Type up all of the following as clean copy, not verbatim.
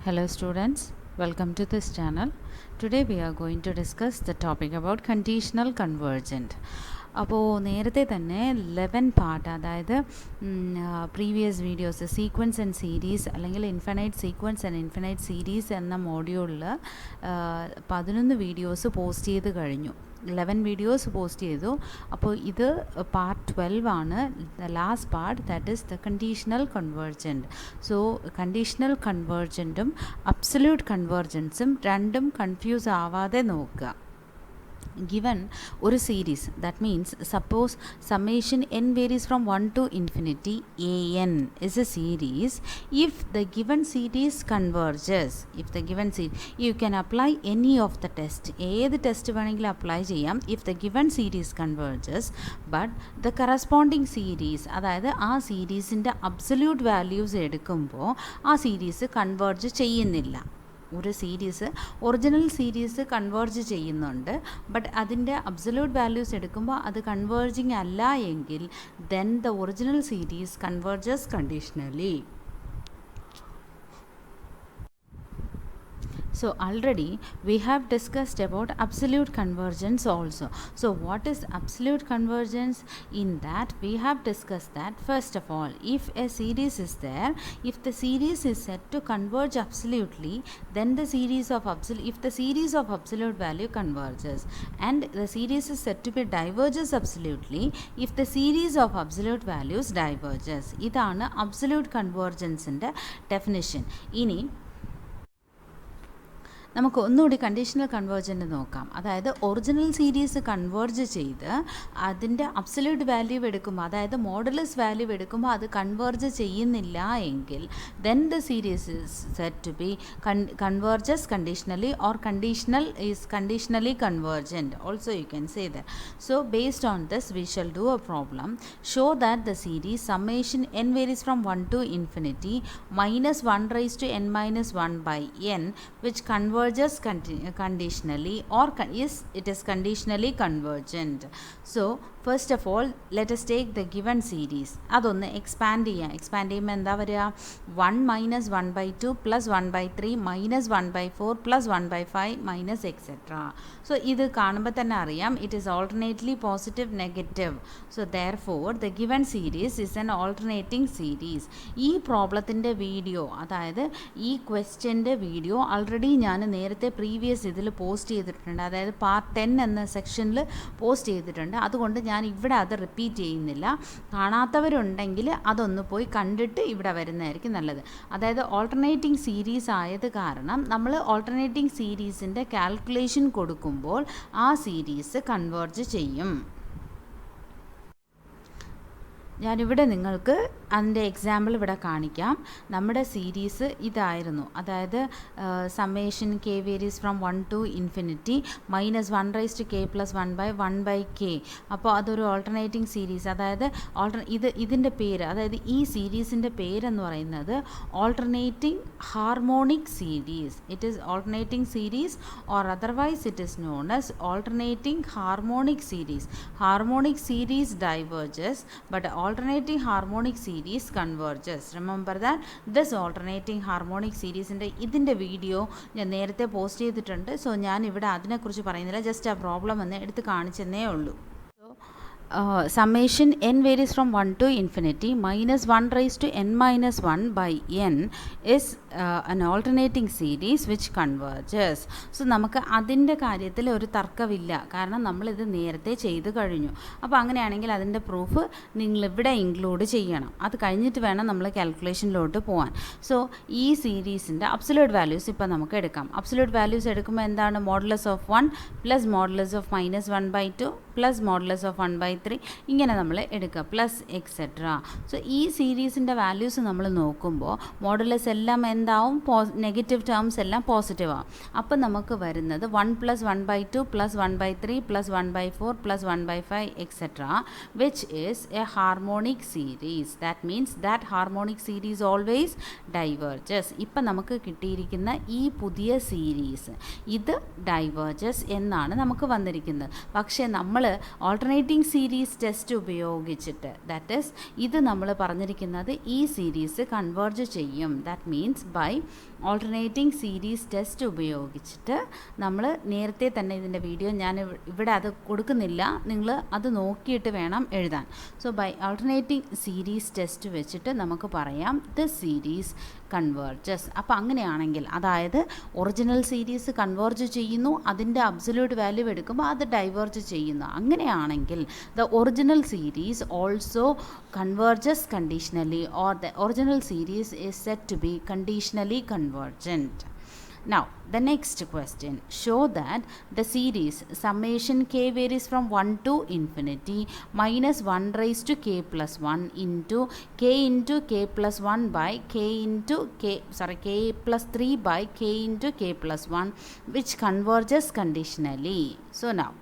Hello students, welcome to this channel. Today we are going to discuss the topic about conditional convergent. അപ്പോൾ നേരത്തെ തന്നെ 11 part, അതായത് previous videos sequence and series അല്ലെങ്കിൽ infinite sequence and infinite series എന്ന മോഡ്യൂളിൽ 11 videos post ചെയ്ത് കഴിഞ്ഞു. 11 videos post ചെയ്തു. അപ്പോൾ ഇത് പാർട്ട് 12 ആണ്, the last part, that is the conditional convergent. So conditional കൺവേർജൻറ്റും അബ്സല്യൂട്ട് കൺവേർജൻസും രണ്ടും കൺഫ്യൂസ് ആവാതെ നോക്കുക. Given ഒരു series, that means suppose summation n varies from 1 to infinity, an is a series. If the given series converges, you can apply any of the test, ഏത് test വേണമെങ്കിലും apply ചെയ്യാം. if the given series converges but the corresponding series, അതായത് ആ സീരീസിൻ്റെ absolute values എടുക്കുമ്പോൾ ആ series converge ചെയ്യുന്നില്ല. ഒരു series original series converge ചെയ്യുന്നുണ്ട്, ബട്ട് അതിൻ്റെ അബ്സല്യൂട്ട് വാല്യൂസ് എടുക്കുമ്പോൾ അത് കൺവേർജിങ് അല്ല എങ്കിൽ then the original series converges conditionally. So already we have discussed about absolute convergence also. So what is absolute convergence? In that we have discussed that first of all, if a series is there, if the series is said to converge absolutely, then the series of if the series of absolute value converges, and the series is said to be diverges absolutely if the series of absolute values diverges. ഇതാണ് absolute convergence ന്റെ definition. ഇനി നമുക്ക് ഒന്നുകൂടി conditional convergent നോക്കാം. അതായത് original series converge ചെയ്ത് അതിൻ്റെ absolute value എടുക്കുമ്പോൾ, അതായത് മോഡുലസ് വാല്യൂ എടുക്കുമ്പോൾ അത് കൺവേർജ് ചെയ്യുന്നില്ല എങ്കിൽ then the series is set to be converges conditionally or conditional is conditionally convergent. Also you can say that. So based on this we shall do a problem. Show that the series summation n varies from 1 to infinity minus 1 raised to n minus 1 by n which converges conditionally or it is conditionally convergent. So first of all let us take the given series. അതൊന്ന് expand ചെയ്യാം. Expand ചെയ്യുമ്പോൾ എന്താ വരിക? 1 minus 1 by 2 plus 1 by 3 minus 1 by 4 plus 1 by 5 minus etc. So ഇത് കാണുമ്പോൾ തന്നെ അറിയാം it is alternately positive negative. So therefore the given series is an alternating series. ഈ പ്രോബ്ലത്തിൻ്റെ വീഡിയോ, അതായത് ഈ ക്വസ്റ്റ്യൻ്റെ വീഡിയോ ആൾറെഡി ഞാൻ നേരത്തെ പ്രീവിയസ് ഇതിൽ പോസ്റ്റ് ചെയ്തിട്ടുണ്ട്, അതായത് പാർട്ട് 10 എന്ന സെക്ഷനിൽ പോസ്റ്റ് ചെയ്തിട്ടുണ്ട്. അതുകൊണ്ട് ഞാൻ ഇവിടെ അത് റിപ്പീറ്റ് ചെയ്യുന്നില്ല. കാണാത്തവരുണ്ടെങ്കിൽ അതൊന്ന് പോയി കണ്ടിട്ട് ഇവിടെ വരുന്നതായിരിക്കും നല്ലത്. അതായത് ഓൾട്ടർനേറ്റിംഗ് സീരീസ് ആയത് കാരണം നമ്മൾ ഓൾട്ടർനേറ്റിംഗ് സീരീസിൻ്റെ കാൽക്കുലേഷൻ കൊടുക്കുമ്പോൾ ആ സീരീസ് കൺവേർജ് ചെയ്യും. ഞാനിവിടെ നിങ്ങൾക്ക് അതിൻ്റെ എക്സാമ്പിൾ ഇവിടെ കാണിക്കാം. നമ്മുടെ സീരീസ് ഇതായിരുന്നു, അതായത് summation K varies from 1 to infinity minus 1 raised to k plus 1 by 1 by k. അപ്പോൾ അതൊരു ഓൾട്ടർനേറ്റിംഗ് സീരീസ്, അതായത് ഇതിൻ്റെ പേര്, അതായത് ഈ സീരീസിൻ്റെ പേരെന്ന് പറയുന്നത് alternating harmonic series. It is alternating series or otherwise it is known as alternating harmonic series. Harmonic series diverges but alternating harmonic series converges. Remember that this alternating harmonic series ഇതിൻ്റെ video ഞാൻ നേരത്തെ post ചെയ്തിട്ടുണ്ട്. So ഞാൻ ഇവിടെ അതിനെക്കുറിച്ച് പറയുന്നില്ല, just ആ problem ഒന്ന് എടുത്ത് കാണിച്ചെന്നേ ഉള്ളൂ. Summation n varies from 1 to infinity minus 1 raised to n minus 1 by n is an alternating series which converges. So നമുക്ക് അതിൻ്റെ കാര്യത്തിൽ ഒരു തർക്കമില്ല, കാരണം നമ്മളിത് നേരത്തെ ചെയ്ത് കഴിഞ്ഞു. അപ്പോൾ അങ്ങനെയാണെങ്കിൽ അതിൻ്റെ പ്രൂഫ് നിങ്ങളിവിടെ ഇൻക്ലൂഡ് ചെയ്യണം. അത് കഴിഞ്ഞിട്ട് വേണം നമ്മൾ കാൽക്കുലേഷനിലോട്ട് പോകാൻ. സോ ഈ സീരീസിൻ്റെ അബ്സല്യൂട്ട് വാല്യൂസ് ഇപ്പോൾ നമുക്ക് എടുക്കാം. അബ്സല്യൂട്ട് വാല്യൂസ് എടുക്കുമ്പോൾ എന്താണ്? Modulus of 1 plus modulus of minus 1 by 2 plus modulus of 1 by 3 ഇങ്ങനെ നമ്മൾ എടുക്കുക, പ്ലസ് എക്സെട്ര. സോ ഈ സീരീസിൻ്റെ വാല്യൂസ് നമ്മൾ നോക്കുമ്പോൾ മോഡുലസ് എല്ലാം എന്താവും? നെഗറ്റീവ് ടേംസ് എല്ലാം പോസിറ്റീവ് ആവും. അപ്പം നമുക്ക് വരുന്നത് 1 plus 1 by 2 plus 1 by 3 plus 1 by 4 plus 1 by 5 etc. which is a harmonic series. That means that harmonic series always diverges. ഇപ്പം നമുക്ക് കിട്ടിയിരിക്കുന്ന ഈ പുതിയ സീരീസ് ഇത് ഡൈവേർജസ് എന്നാണ് നമുക്ക് വന്നിരിക്കുന്നത്. പക്ഷേ നമ്മൾ ഓൾട്ടർനേറ്റിംഗ് സീരീസ് സീരീസ് ടെസ്റ്റ് ഉപയോഗിച്ചിട്ട്, ദാറ്റ് ഈസ് ഇത് നമ്മൾ പറഞ്ഞിരിക്കുന്നത് ഈ സീരീസ് കൺവേർജ് ചെയ്യും. That means by alternating series test ഉപയോഗിച്ചിട്ട് നമ്മൾ നേരത്തെ തന്നെ ഇതിൻ്റെ വീഡിയോ ഞാൻ ഇവിടെ അത് കൊടുക്കുന്നില്ല, നിങ്ങൾ അത് നോക്കിയിട്ട് വേണം എഴുതാൻ. So by alternating series test വെച്ചിട്ട് നമുക്ക് പറയാം ദ സീരീസ് കൺവേർജസ്. അപ്പോൾ അങ്ങനെയാണെങ്കിൽ അതായത് ഒറിജിനൽ സീരീസ് കൺവേർജ് ചെയ്യുന്നു, അതിൻ്റെ അബ്സല്യൂട്ട് വാല്യൂ എടുക്കുമ്പോൾ അത് ഡൈവേർജ് ചെയ്യുന്നു. അങ്ങനെയാണെങ്കിൽ the original series also converges conditionally, or the original series is set to be conditionally convergent. Now the next question, show that the series summation k varies from 1 to infinity minus 1 raised to k plus 1 into k plus 1 by k plus 3 by k into k plus 1 which converges conditionally. So now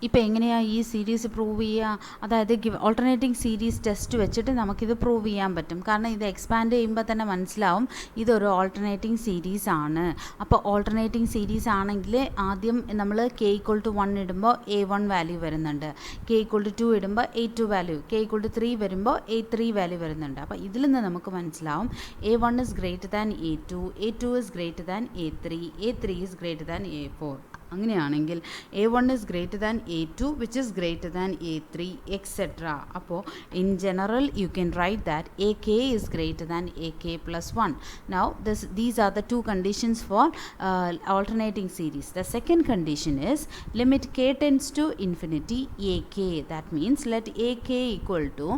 ഇപ്പോൾ എങ്ങനെയാണ് ഈ series prove ചെയ്യുക? അതായത് alternating series test വെച്ചിട്ട് നമുക്കിത് prove ചെയ്യാൻ പറ്റും. കാരണം ഇത് എക്സ്പാൻഡ് ചെയ്യുമ്പോൾ തന്നെ മനസ്സിലാവും ഇതൊരു ഓൾട്ടർനേറ്റിംഗ് സീരീസ് ആണ്. അപ്പോൾ ഓൾട്ടർനേറ്റിംഗ് സീരീസ് ആണെങ്കിൽ ആദ്യം നമ്മൾ k = 1 ഇടുമ്പോൾ A1 വാല്യൂ വരുന്നുണ്ട്, k = 2 ഇടുമ്പോൾ A2 വാല്യൂ, k = 3 വരുമ്പോൾ A3 വാല്യൂ വരുന്നുണ്ട്. അപ്പോൾ ഇതിൽ നിന്ന് നമുക്ക് മനസ്സിലാവും A1 is greater than A2, A2 is greater than A3, A3 is greater than A4. അങ്ങനെയാണെങ്കിൽ A1 is greater than A2 which is greater than A3 etc. അപ്പോൾ in general you can write that AK is greater than AK plus 1. Now these are the two conditions for alternating series. The second condition is limit k tends to infinity AK. That means let AK equal to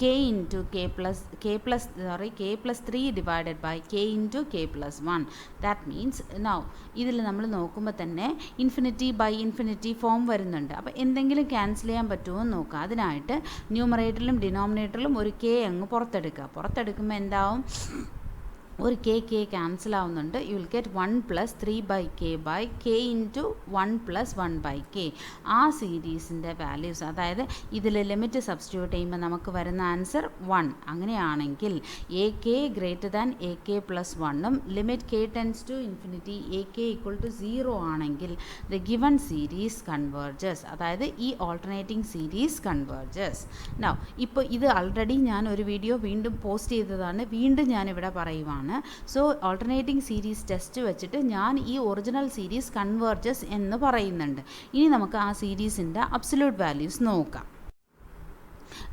k into k plus 3 divided by k into k plus 1. That means now ഇതിൽ നമ്മൾ നോക്കുമ്പോൾ തന്നെ infinity by infinity form വരുന്നുണ്ട്. അപ്പോൾ എന്തെങ്കിലും cancel ചെയ്യാൻ പറ്റുമോ എന്ന് നോക്കുക. അതിനായിട്ട് ന്യൂമറേറ്ററിലും ഡിനോമിനേറ്ററിലും ഒരു കെ അങ്ങ് പുറത്തെടുക്കുമ്പോൾ എന്താവും, ഒരു കെ ക്യാൻസൽ ആവുന്നുണ്ട്. You will get 1 plus 3 by k into 1 plus 1 by k. ആ സീരീസിൻ്റെ വാല്യൂസ്, അതായത് ഇതിൽ ലിമിറ്റ് സബ്സ്റ്റിറ്റ്യൂട്ട് ചെയ്യുമ്പോൾ നമുക്ക് വരുന്ന ആൻസർ 1. അങ്ങനെയാണെങ്കിൽ AK greater than AK plus 1ഉം limit k tends to infinity AK equal to 0 ആണെങ്കിൽ ദ ഗിവൺ സീരീസ് കൺവേർജസ്. അതായത് ഈ ഓൾട്ടർനേറ്റിംഗ് സീരീസ് കൺവേർജസ്. നൗ ഇപ്പോൾ ഇത് ആൾറെഡി ഞാൻ ഒരു വീഡിയോ വീണ്ടും പോസ്റ്റ് ചെയ്തതാണ്, വീണ്ടും ഞാനിവിടെ പറയുവാണ്. സോ ഓൾട്ടർനേറ്റിംഗ് സീരീസ് ടെസ്റ്റ് വെച്ചിട്ട് ഞാൻ ഈ ഒറിജിനൽ സീരീസ് കൺവേർജസ് എന്ന് പറയുന്നുണ്ട്. ഇനി നമുക്ക് ആ സീരീസിൻ്റെ അബ്സല്യൂട്ട് വാല്യൂസ് നോക്കാം.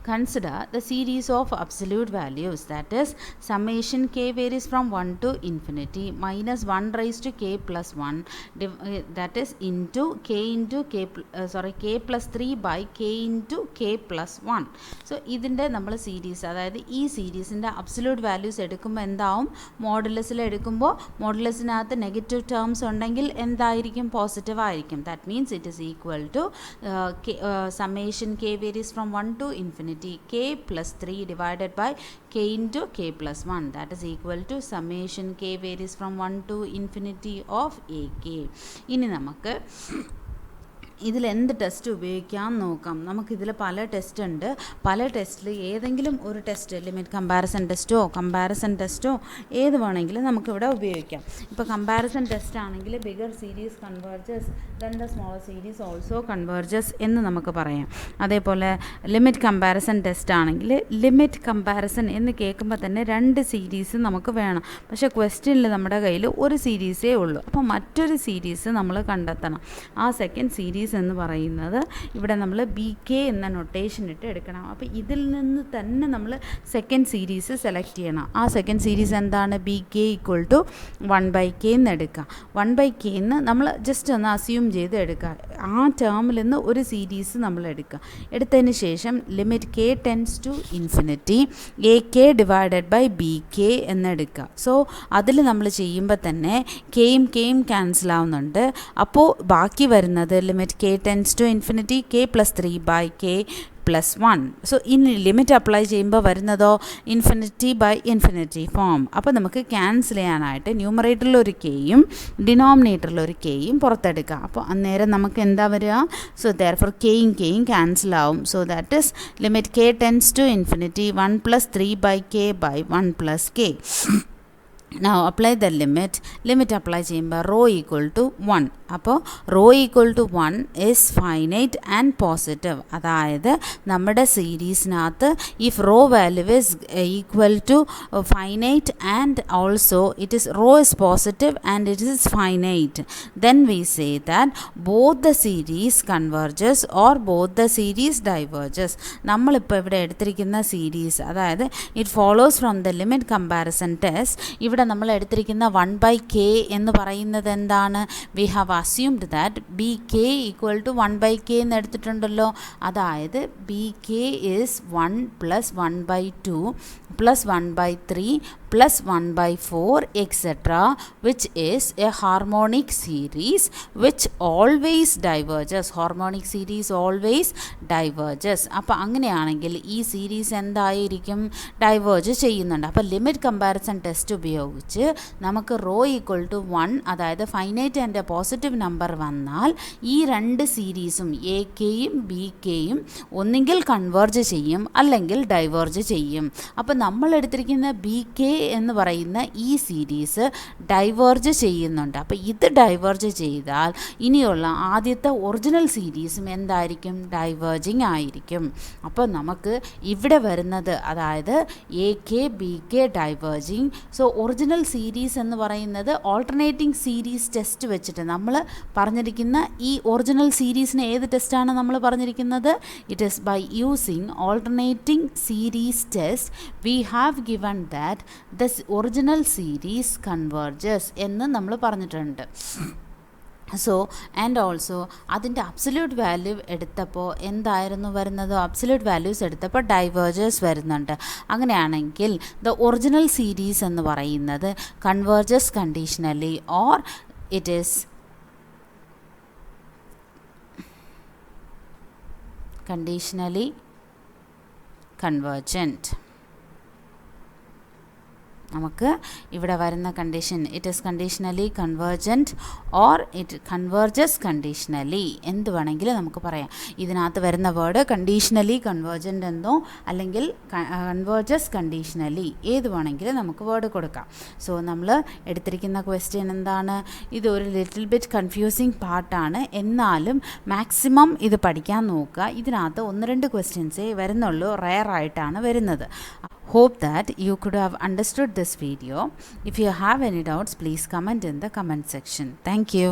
Consider the series of absolute values, that is summation k varies from 1 to infinity minus 1 raised to k plus 1 that is into k plus 3 by k into k plus 1. So ഇതിൻ്റെ നമ്മൾ series, അതായത് ഈ സീരീസിൻ്റെ absolute values എടുക്കുമ്പോൾ എന്താവും, മോഡുലസിൽ എടുക്കുമ്പോൾ മോഡുലസിനകത്ത് negative terms ഉണ്ടെങ്കിൽ എന്തായിരിക്കും, positive ആയിരിക്കും. That means it is equal to summation k varies from 1 to infinity k plus 3 divided by k into k plus 1, that is equal to summation k varies from 1 to infinity of AK. ഇനി നമുക്ക് ഇതിൽ എന്ത് test ഉപയോഗിക്കാം നോക്കാം. നമുക്കിതിൽ പല test ഉണ്ട്. പല ടെസ്റ്റിൽ ഏതെങ്കിലും ഒരു ടെസ്റ്റ്, ലിമിറ്റ് കമ്പാരിസൺ ടെസ്റ്റോ ഏത് വേണമെങ്കിലും നമുക്കിവിടെ ഉപയോഗിക്കാം. ഇപ്പോൾ കമ്പാരിസൺ ടെസ്റ്റ് ആണെങ്കിൽ bigger series converges then the smaller series also converges എന്ന് നമുക്ക് പറയാം. അതേപോലെ ലിമിറ്റ് കമ്പാരിസൺ ടെസ്റ്റ് ആണെങ്കിൽ ലിമിറ്റ് കമ്പാരിസൺ എന്ന് കേൾക്കുമ്പോൾ തന്നെ 2 സീരീസ് നമുക്ക് വേണം. പക്ഷേ ക്വസ്റ്റ്യനിൽ നമ്മുടെ കയ്യിൽ ഒരു സീരീസേ ഉള്ളൂ. അപ്പോൾ മറ്റൊരു സീരീസ് നമ്മൾ കണ്ടെത്തണം. ആ സെക്കൻഡ് സീരീസ് എന്ന് പറയുന്നത് ഇവിടെ നമ്മൾ BK എന്ന നൊട്ടേഷൻ ഇട്ട് എടുക്കണം. അപ്പോൾ ഇതിൽ നിന്ന് തന്നെ നമ്മൾ സെക്കൻഡ് സീരീസ് സെലക്ട് ചെയ്യണം. ആ സെക്കൻഡ് സീരീസ് എന്താണ്, BK = 1/k എന്ന് എടുക്കുക. 1/k എന്ന് നമ്മൾ ജസ്റ്റ് ഒന്ന് അസ്യൂം ചെയ്ത് എടുക്കുക. ആ ടേമിൽ നിന്ന് ഒരു സീരീസ് നമ്മൾ എടുക്കുക. എടുത്തതിന് ശേഷം limit k tends to infinity AK divided by BK എന്നെടുക്കുക. സോ അതിൽ നമ്മൾ ചെയ്യുമ്പോൾ തന്നെ കെയും ക്യാൻസൽ ആവുന്നുണ്ട്. അപ്പോൾ ബാക്കി വരുന്നത് limit k tends to infinity k plus 3 by k plus 1. So ഇനി ലിമിറ്റ് അപ്ലൈ ചെയ്യുമ്പോൾ വരുന്നതോ ഇൻഫിനിറ്റി ബൈ ഇൻഫിനിറ്റി ഫോം. അപ്പോൾ നമുക്ക് ക്യാൻസൽ ചെയ്യാനായിട്ട് ന്യൂമറേറ്ററിൽ ഒരു കെയും ഡിനോമിനേറ്ററിൽ ഒരു കെയും പുറത്തെടുക്കാം. അപ്പോൾ അന്നേരം നമുക്ക് എന്താ വരിക, സോ ദെയർഫോർ കെയും ക്യാൻസൽ ആവും. So that is limit k tends to infinity 1 plus 3 by k by 1 plus k. Now apply the limit apply ചെയ്യുമ്പോൾ rho equal to 1. അപ്പോൾ rho equal to 1 is finite and positive. അതായത് നമ്മുടെ സീരീസിനകത്ത് if rho value is equal to finite and also it is rho is positive and it is finite, then we say that both the series converges or both the series diverges. നമ്മളിപ്പോൾ ഇവിടെ എടുത്തിരിക്കുന്ന series, അതായത് it follows from the limit comparison test. ഇവിടെ നമ്മൾ എടുത്തിരിക്കുന്ന 1/k എന്ന് പറയുന്നത് എന്താണ്? We have assumed that b k equal to 1/k എന്ന് എടുത്തിട്ടുണ്ടല്ലോ. അതായത് b k is 1 + 1/2 + 1/3 + 1/4 etc., which is a harmonic series which always diverges. Harmonic series always diverges. അപ്പോൾ അങ്ങനെയാണെങ്കിൽ ഈ സീരീസ് എന്തായിരിക്കും? ഡൈവേർജ് ചെയ്യുന്നുണ്ട്. അപ്പോൾ ലിമിറ്റ് കമ്പാരിസൺ ടെസ്റ്റ് ഉപയോഗിച്ച് നമുക്ക് റോ ഈക്വൽ ടു 1, അതായത് finite and A positive number വന്നാൽ ഈ രണ്ട് സീരീസും എ കെയും ബി കെയും ഒന്നുകിൽ കൺവേർജ് ചെയ്യും അല്ലെങ്കിൽ ഡൈവേർജ് ചെയ്യും. അപ്പോൾ നമ്മൾ എടുത്തിരിക്കുന്ന ബി കെ എന്ന് പറയുന്ന ഈ സീരീസ് ഡൈവേർജ് ചെയ്യുന്നുണ്ട്. അപ്പോൾ ഇത് ഡൈവേർജ് ചെയ്താൽ ഇനിയുള്ള ആദ്യത്തെ ഒറിജിനൽ സീരീസും എന്തായിരിക്കും? ഡൈവേർജിങ് ആയിരിക്കും. അപ്പോൾ നമുക്ക് ഇവിടെ വരുന്നത്, അതായത് A K B K diverging. So original series എന്ന് പറയുന്നത് ഓൾട്ടർനേറ്റിംഗ് സീരീസ് ടെസ്റ്റ് വെച്ചിട്ട് നമ്മൾ പറഞ്ഞിരിക്കുന്ന ഈ ഒറിജിനൽ സീരീസിന് ഏത് ടെസ്റ്റാണ് നമ്മൾ പറഞ്ഞിരിക്കുന്നത്? It is by using alternating series test we have given that the original series converges എന്ന് നമ്മൾ പറഞ്ഞിട്ടുണ്ട്. സോ ആൻഡ് ഓൾസോ അതിൻ്റെ അബ്സല്യൂട്ട് വാല്യൂ എടുത്തപ്പോൾ എന്തായിരുന്നു വരുന്നത്? അബ്സല്യൂട്ട് വാല്യൂസ് എടുത്തപ്പോൾ ഡൈവേർജേഴ്സ് വരുന്നുണ്ട്. അങ്ങനെയാണെങ്കിൽ ദ ഒറിജിനൽ സീരീസ് എന്ന് പറയുന്നത് converges conditionally or it is conditionally convergent. നമുക്ക് ഇവിടെ വരുന്ന condition it is conditionally convergent or it converges conditionally, എന്ത് വേണമെങ്കിലും നമുക്ക് പറയാം. ഇതിനകത്ത് വരുന്ന വേർഡ് കണ്ടീഷണലി കൺവേർജൻ്റ് എന്നോ അല്ലെങ്കിൽ കൺവേർജസ് കണ്ടീഷണലി ഏത് വേണമെങ്കിലും നമുക്ക് വേർഡ് കൊടുക്കാം. സോ നമ്മൾ എടുത്തിരിക്കുന്ന ക്വസ്റ്റ്യൻ എന്താണ്? ഇതൊരു ലിറ്റിൽ ബിറ്റ് കൺഫ്യൂസിങ് പാർട്ടാണ്, എന്നാലും മാക്സിമം ഇത് പഠിക്കാൻ നോക്കുക. ഇതിനകത്ത് 1-2 ക്വസ്റ്റ്യൻസേ വരുന്നുള്ളൂ, റെയർ ആയിട്ടാണ് വരുന്നത്. Hope that you could have understood this video. If you have any doubts, please comment in the comment section. Thank you.